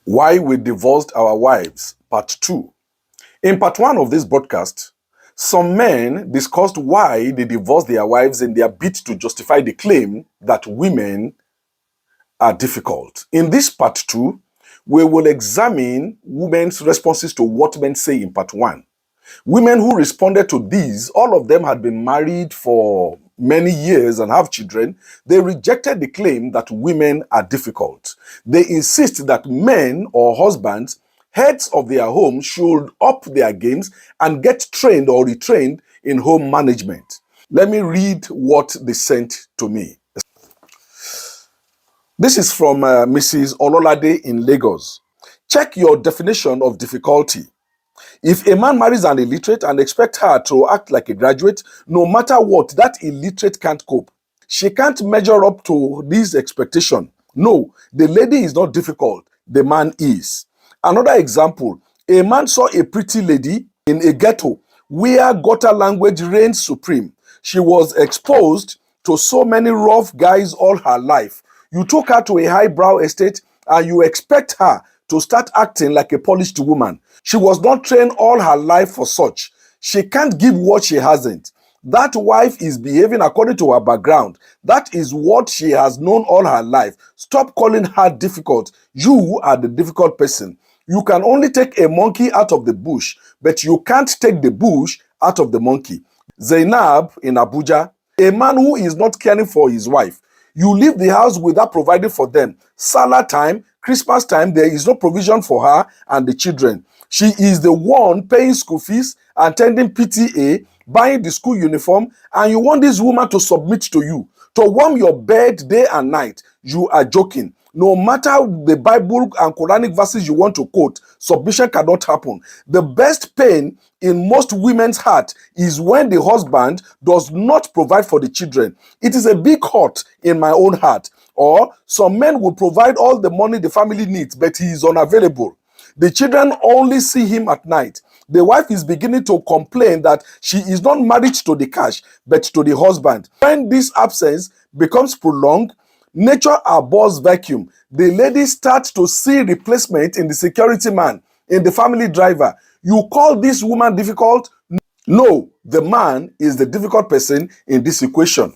Why we divorced our wives, part 2. In part 1 of this broadcast, some men discussed why they divorced their wives in their bid to justify the claim that women are difficult. In this part 2, we will examine women's responses to what men say in part 1. Women who responded to these, all of them had been married for many years and have children. They rejected the claim that women are difficult. They insist that men or husbands, heads of their home, should up their games and get trained or retrained in home management. Let me read what they sent to me. This is from Mrs. Ololade in Lagos. Check your definition of difficulty. If a man marries an illiterate and expects her to act like a graduate, no matter what, that illiterate can't cope. She can't measure up to this expectation. No, the lady is not difficult, the man is. Another example, a man saw a pretty lady in a ghetto where gutter language reigns supreme. She was exposed to so many rough guys all her life. You took her to a highbrow estate and you expect her to start acting like a polished woman. She was not trained all her life for such. She can't give what she hasn't. That wife is behaving according to her background. That is what she has known all her life. Stop calling her difficult. You are the difficult person. You can only take a monkey out of the bush, but you can't take the bush out of the monkey. Zainab in Abuja, a man who is not caring for his wife. You leave the house without providing for them. Salah time, Christmas time, there is no provision for her and the children. She is the one paying school fees, attending PTA, buying the school uniform, and you want this woman to submit to you, to warm your bed day and night. You are joking. No matter the Bible and Quranic verses you want to quote, submission cannot happen. The best pain in most women's heart is when the husband does not provide for the children. It is a big hurt in my own heart. Or some men will provide all the money the family needs, but he is unavailable. The children only see him at night. The wife is beginning to complain that she is not married to the cash, but to the husband. When this absence becomes prolonged, nature abhors vacuum. The lady starts to see replacement in the security man, in the family driver. You call this woman difficult? No, the man is the difficult person in this equation.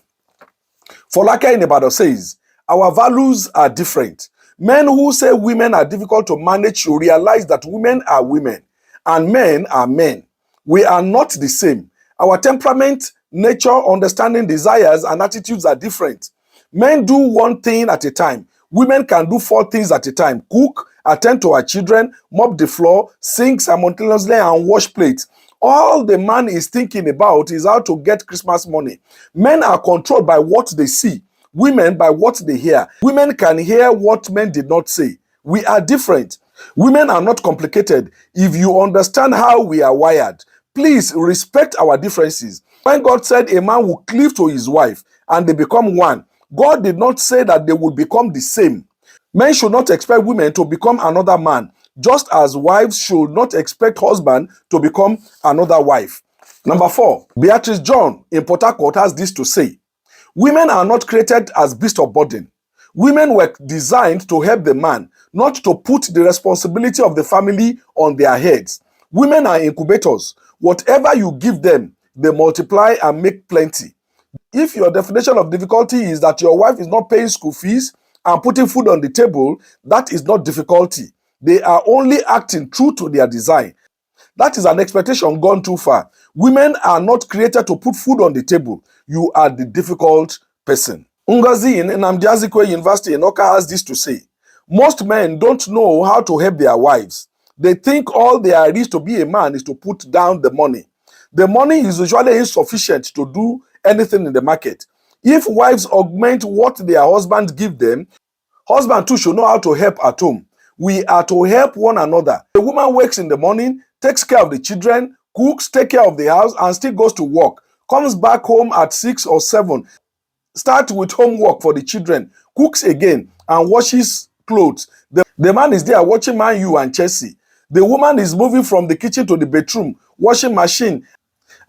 Folake in Ibadan says, our values are different. Men who say women are difficult to manage should realize that women are women and men are men. We are not the same. Our temperament, nature, understanding, desires, and attitudes are different. Men do one thing at a time. Women can do 4 things at a time. Cook, attend to our children, mop the floor, sing simultaneously, and wash plates. All the man is thinking about is how to get Christmas money. Men are controlled by what they see. Women by what they hear. Women can hear what men did not say. We are different. Women are not complicated. If you understand how we are wired, please respect our differences. When God said a man will cleave to his wife and they become one, God did not say that they would become the same. Men should not expect women to become another man, just as wives should not expect husband to become another wife. Number 4, Beatrice John in Port Harcourt has this to say. Women are not created as beasts of burden. Women were designed to help the man, not to put the responsibility of the family on their heads. Women are incubators. Whatever you give them, they multiply and make plenty. If your definition of difficulty is that your wife is not paying school fees and putting food on the table, that is not difficulty. They are only acting true to their design. That is an expectation gone too far. Women are not created to put food on the table. You are the difficult person. Ngozi in Nnamdi Azikiwe University in Awka has this to say. Most men don't know how to help their wives. They think all there is to be a man is to put down the money. The money is usually insufficient to do anything in the market. If wives augment what their husbands give them, husband too should know how to help at home. We are to help one another. The woman wakes in the morning, takes care of the children, cooks, takes care of the house, and still goes to work. Comes back home at 6 or 7. Starts with homework for the children, cooks again, and washes clothes. The man is there watching Man U and Chelsea. The woman is moving from the kitchen to the bedroom, washing machine.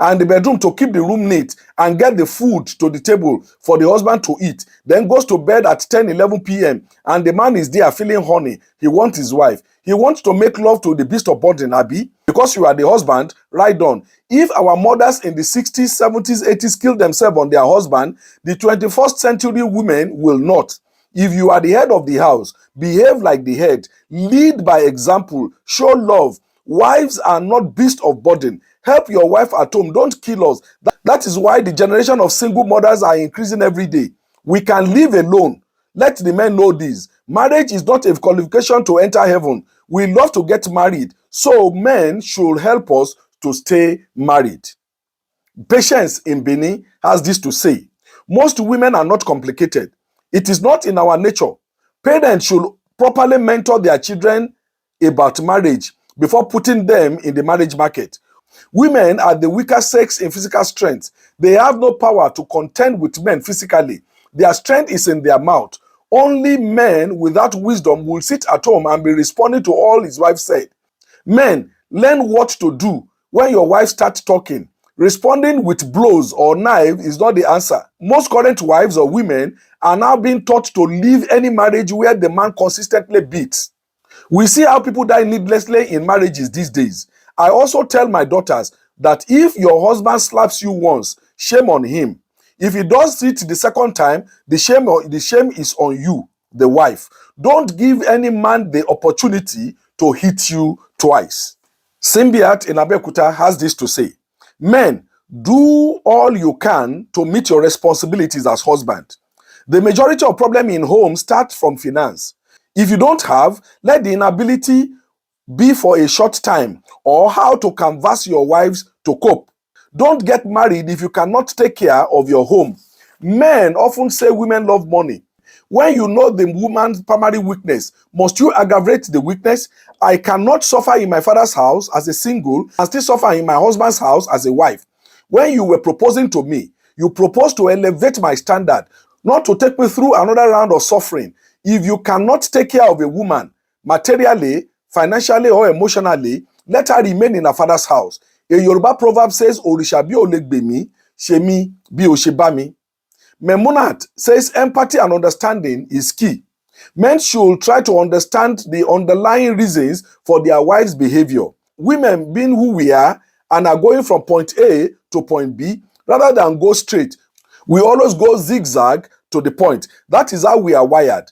and the bedroom to keep the room neat and get the food to the table for the husband to eat, then goes to bed at 10, 11 p.m. and the man is there feeling horny. He wants his wife. He wants to make love to the beast of burden, Abi. Because you are the husband, right on. If our mothers in the 60s, 70s, 80s killed themselves on their husband, the 21st century women will not. If you are the head of the house, behave like the head, lead by example, show love. Wives are not beasts of burden. Help your wife at home. Don't kill us. That is why the generation of single mothers are increasing every day. We can live alone. Let the men know this. Marriage is not a qualification to enter heaven. We love to get married, so men should help us to stay married. Patience in Benin has this to say: most women are not complicated. It is not in our nature. Parents should properly mentor their children about marriage before putting them in the marriage market. Women are the weaker sex in physical strength. They have no power to contend with men physically. Their strength is in their mouth. Only men without wisdom will sit at home and be responding to all his wife said. Men, learn what to do when your wife starts talking. Responding with blows or knife is not the answer. Most current wives or women are now being taught to leave any marriage where the man consistently beats. We see how people die needlessly in marriages these days. I also tell my daughters that if your husband slaps you once, shame on him. If he does it the second time, the shame is on you, the wife. Don't give any man the opportunity to hit you twice. Symbiat in Abeokuta has this to say: men, do all you can to meet your responsibilities as husband. The majority of problems in home start from finance. If you don't have, let the inability be for a short time, or how to canvass your wives to cope. Don't get married if you cannot take care of your home. Men often say women love money. When you know the woman's primary weakness, must you aggravate the weakness? I cannot suffer in my father's house as a single and still suffer in my husband's house as a wife. When you were proposing to me, you proposed to elevate my standard, not to take me through another round of suffering. If you cannot take care of a woman, materially, financially, or emotionally, let her remain in her father's house. A Yoruba proverb says, Orisha bi o le gbe mi, shemi bi o se ba mi. Memunat says empathy and understanding is key. Men should try to understand the underlying reasons for their wives' behavior. Women, being who we are and are going from point A to point B, rather than go straight, we always go zigzag to the point. That is how we are wired.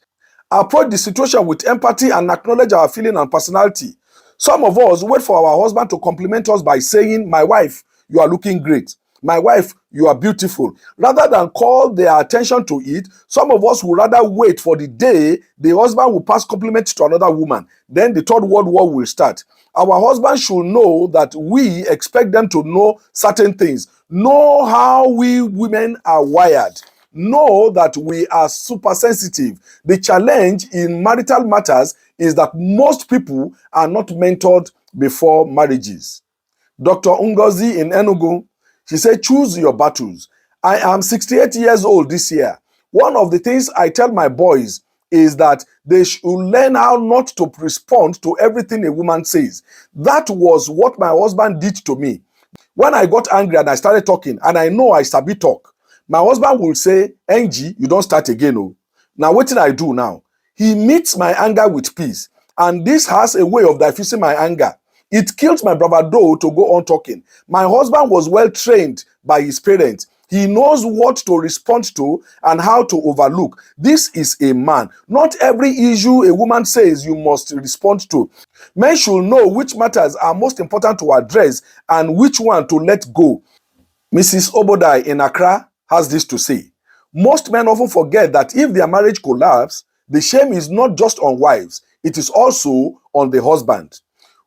Approach the situation with empathy and acknowledge our feeling and personality. Some of us wait for our husband to compliment us by saying, "My wife, you are looking great. My wife, you are beautiful." Rather than call their attention to it, some of us would rather wait for the day the husband will pass compliment to another woman. Then the third world war will start. Our husband should know that we expect them to know certain things. Know how we women are wired. Know that we are super sensitive. The challenge in marital matters is that most people are not mentored before marriages. Dr. Ngozi in Enugu, she said, choose your battles. I am 68 years old this year. One of the things I tell my boys is that they should learn how not to respond to everything a woman says. That was what my husband did to me. When I got angry and I started talking, and I know I sabi talk, my husband will say, "Angie, you don't start again. Oh." Now, what did I do now? He meets my anger with peace. And this has a way of diffusing my anger. It kills my bravado to go on talking. My husband was well trained by his parents. He knows what to respond to and how to overlook. This is a man. Not every issue a woman says you must respond to. Men should know which matters are most important to address and which one to let go. Mrs. Obodai in Accra has this to say: most men often forget that if their marriage collapses, the shame is not just on wives, it is also on the husband.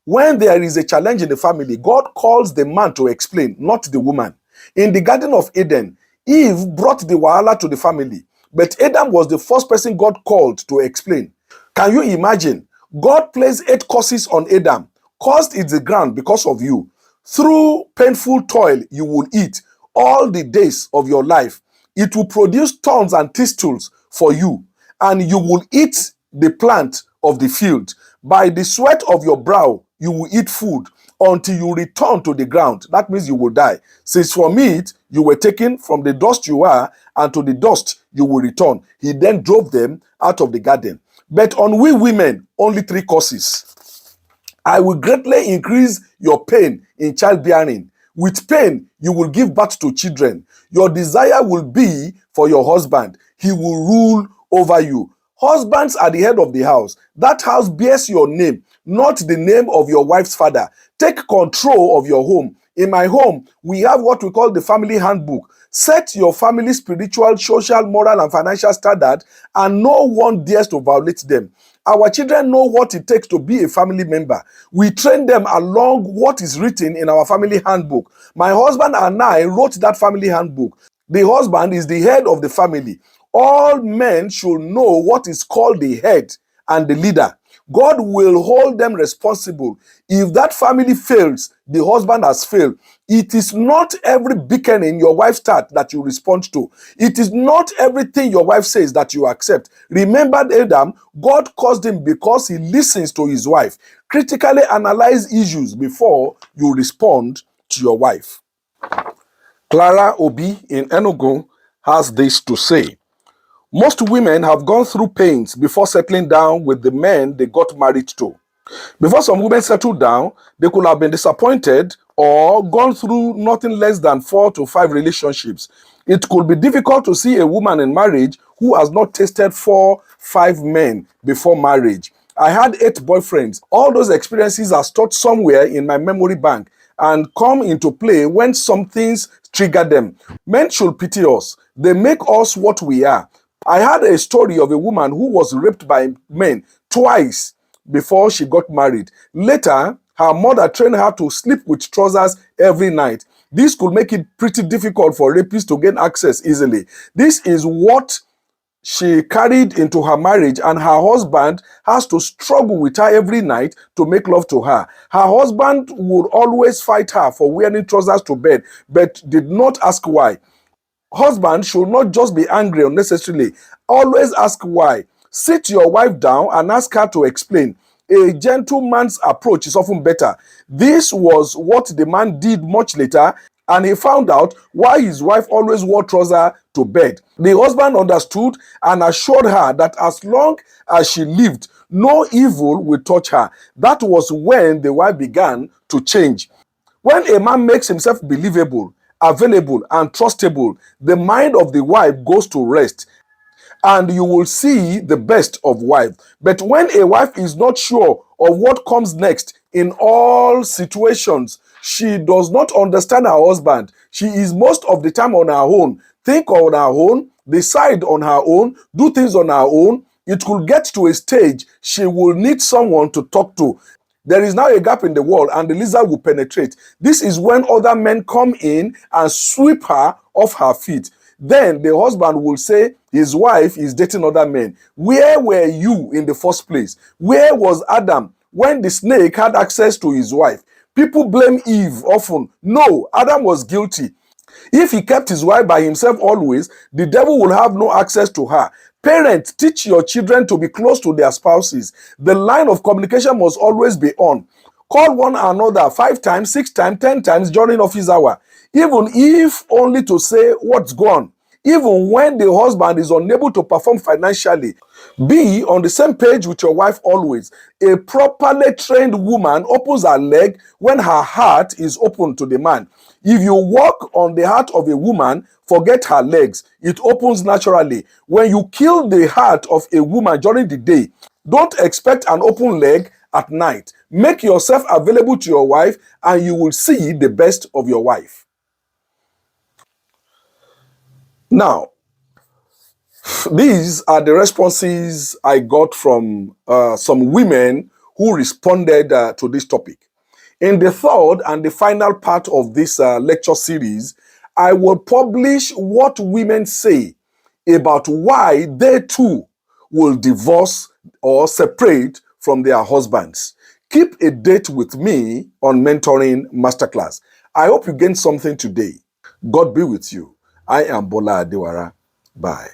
When there is a challenge in the family, God calls the man to explain, not the woman. In the Garden of Eden, Eve brought the wahala to the family, but Adam was the first person God called to explain. Can you imagine? God placed 8 curses on Adam. Cursed is the ground because of you. Through painful toil you will eat all the days of your life. It will produce thorns and thistles for you, and you will eat the plant of the field. By the sweat of your brow you will eat food. until you return to the ground. That means you will die. Since from it you were taken, from the dust you are, and to the dust you will return. He then drove them out of the garden. But on we women, only 3 curses. I will greatly increase your pain in childbearing. With pain, you will give birth to children. Your desire will be for your husband. He will rule over you. Husbands are the head of the house. That house bears your name, not the name of your wife's father. Take control of your home. In my home, we have what we call the family handbook. Set your family spiritual, social, moral, and financial standard, and no one dares to violate them. Our children know what it takes to be a family member. We train them along what is written in our family handbook. My husband and I wrote that family handbook. The husband is the head of the family. All men should know what is called the head and the leader. God will hold them responsible. If that family fails, the husband has failed. It is not every beaconing your wife starts that you respond to. It is not everything your wife says that you accept. Remember Adam, God caused him because he listens to his wife. Critically analyze issues before you respond to your wife. Clara Obi in Enugu has this to say. Most women have gone through pains before settling down with the men they got married to. Before some women settle down, they could have been disappointed or gone through nothing less than 4 to 5 relationships. It could be difficult to see a woman in marriage who has not tasted 4-5 men before marriage. I had 8 boyfriends. All those experiences are stored somewhere in my memory bank and come into play when some things trigger them. Men should pity us. They make us what we are. I had a story of a woman who was raped by men twice before she got married. Later, her mother trained her to sleep with trousers every night. This could make it pretty difficult for rapists to gain access easily. This is what she carried into her marriage, and her husband has to struggle with her every night to make love to her. Her husband would always fight her for wearing trousers to bed, but did not ask why. Husband should not just be angry unnecessarily. Always ask why. Sit your wife down and ask her to explain. A gentleman's approach is often better. This was what the man did much later, and he found out why his wife always wore trousers to bed. The husband understood and assured her that as long as she lived, no evil will touch her. That was when the wife began to change. When a man makes himself believable, available, and trustable, the mind of the wife goes to rest, and you will see the best of wife. But when a wife is not sure of what comes next in all situations, she does not understand her husband. She is most of the time on her own. Think on her own, decide on her own, do things on her own. It could get to a stage she will need someone to talk to. There is now a gap in the wall and the lizard will penetrate. This is when other men come in and sweep her off her feet. Then the husband will say his wife is dating other men. Where were you in the first place? Where was Adam when the snake had access to his wife? People blame Eve often. No, Adam was guilty. If he kept his wife by himself always, the devil will have no access to her. Parents, teach your children to be close to their spouses. The line of communication must always be on. Call one another 5 times, 6 times, 10 times during office hour, even if only to say what's gone. Even when the husband is unable to perform financially, be on the same page with your wife always. A properly trained woman opens her leg when her heart is open to the man. If you walk on the heart of a woman, forget her legs. It opens naturally. When you kill the heart of a woman during the day, don't expect an open leg at night. Make yourself available to your wife and you will see the best of your wife. Now, these are the responses I got from some women who responded to this topic. In the third and the final part of this lecture series, I will publish what women say about why they too will divorce or separate from their husbands. Keep a date with me on Mentoring Masterclass. I hope you gained something today. God be with you. I am Bola Adewara. Bye.